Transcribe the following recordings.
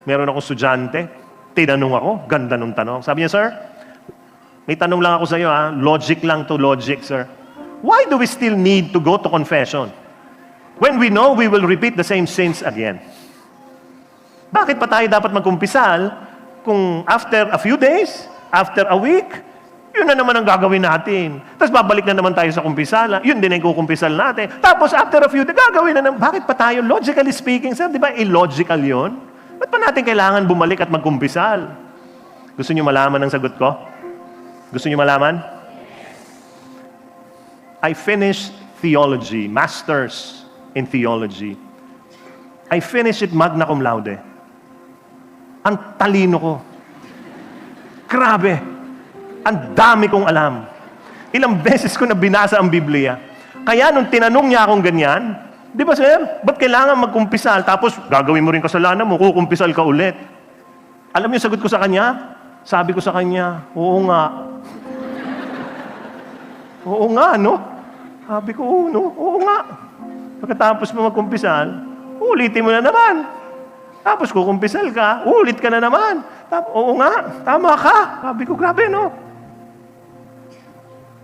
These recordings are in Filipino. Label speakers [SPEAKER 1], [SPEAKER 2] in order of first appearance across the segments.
[SPEAKER 1] Meron akong estudyante, tinanong ako, ganda nung tanong. Sabi niya, sir, may tanong lang ako sa iyo, ha? Logic lang to logic, sir. Why do we still need to go to confession when we know we will repeat the same sins again? Bakit pa tayo dapat magkumpisal kung after a few days, after a week, yun na naman ang gagawin natin. Tapos babalik na naman tayo sa kumpisala. Yun din ang kukumpisal natin. Tapos after a few days, gagawin na naman. Bakit pa tayo, logically speaking, sir, di ba illogical yun? Ba't pa natin kailangan bumalik at magkumpisal? Gusto niyo malaman ang sagot ko? Gusto niyo malaman? I finished theology, masters in theology. I finished it magna cum laude. Ang talino ko. Grabe. Ang dami kong alam. Ilang beses ko na binasa ang Biblia. Kaya nung tinanong niya akong ganyan, di ba sir, ba't kailangan magkumpisal? Tapos gagawin mo rin kasalanan mo, kukumpisal ka ulit. Alam niyo sagot ko sa kanya? Sabi ko sa kanya, oo nga. Oo nga, no? Sabi ko, oo, no? Oo nga. Pagkatapos mo magkumpisal, ulitin mo na naman. Tapos kukumpisal ka, ulit ka na naman. Oo nga, tama ka. Sabi ko, grabe, no?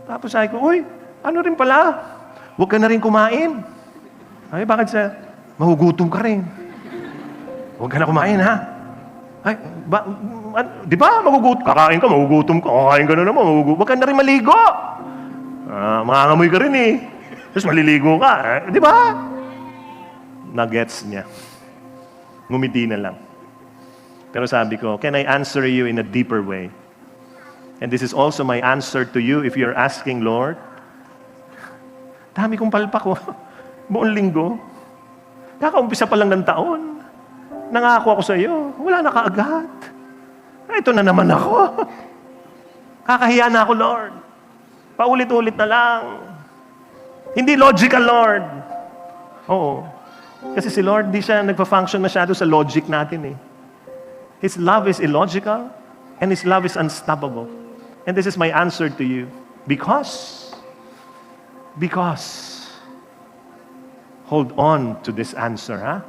[SPEAKER 1] Tapos sabi ko, uy, ano rin pala? Huwag ka na rin kumain. Ay, bakit sir? Mahugutom ka rin. Huwag ka na kumain, ha? Ay, di ba magugutom? Kakain ka, mahugutom ka. Kakain ka na naman, mahugutom. Huwag ka na rin maligo. Mangangamoy ka rin eh. Tapos maliligo ka. Di ba? Nagets niya. Ngumiti na lang. Pero sabi ko, can I answer you in a deeper way? And this is also my answer to you if you're asking, Lord, dami kong palpak ko. Buong linggo. Kakaumpisa pa lang ng taon. Nangako ako sa iyo. Wala na kaagad. Ito na naman ako. Kakahiya na ako, Lord. Paulit-ulit na lang. Hindi logical, Lord. Oo. Kasi si Lord, di siya nagpa-function masyado sa logic natin eh. His love is illogical and His love is unstoppable. And this is my answer to you. Because, hold on to this answer, huh?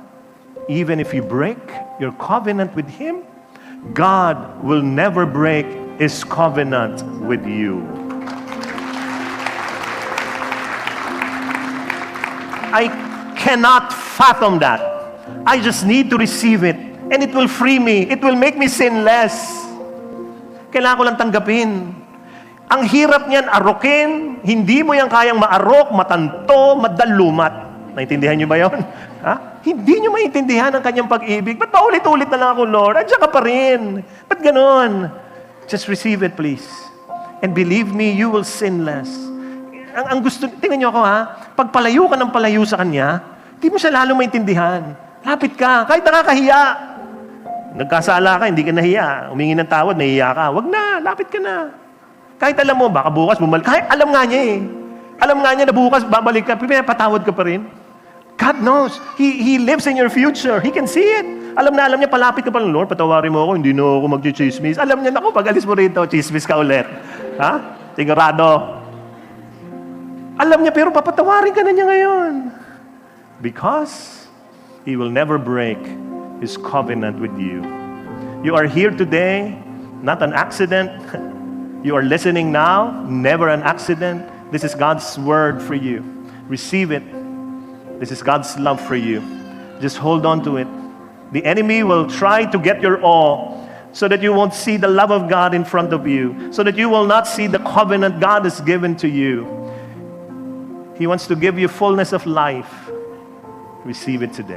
[SPEAKER 1] Even if you break your covenant with Him, God will never break His covenant with you. I cannot fathom that. I just need to receive it. And it will free me. It will make me sin less. Kailangan ko lang tanggapin. Ang hirap niyan, arokin. Hindi mo yan kayang maarok, matanto, madalumat. Naintindihan niyo ba yun? Ha? Hindi niyo maintindihan ang kanyang pag-ibig. Ba't paulit-ulit na lang ako, Lord? Andiyan ka pa rin. Ba't ganon? Just receive it, please. And believe me, you will sin less. Ang gusto, tingnan niyo ako ha, pag palayo ka ng palayo sa Kanya, hindi mo siya lalo maintindihan. Lapit ka, kahit nakakahiya. Nagkasala ka, hindi ka nahiya. Humingi ng tawad, nahiya ka. Wag na, lapit ka na. Kahit alam mo, baka bukas bumalik. Kahit alam nga niya eh. Alam nga niya na bukas babalik ka, pinapatawad ka pa rin. God knows. He lives in your future. He can see it. Alam niya, palapit ka pa lang, Lord, patawarin mo ako, hindi na ako mag-chismis. Alam niya, naku, pag alis mo rito, chismis ka ulit. Ha? Sigurado. Alam niya, pero papatawarin ka na niya ngayon. Because He will never break His covenant with you. You are here today, not an accident. You are listening now, never an accident. This is God's word for you. Receive it. This is God's love for you. Just hold on to it. The enemy will try to get your all so that you won't see the love of God in front of you, so that you will not see the covenant God has given to you. He wants to give you fullness of life. Receive it today.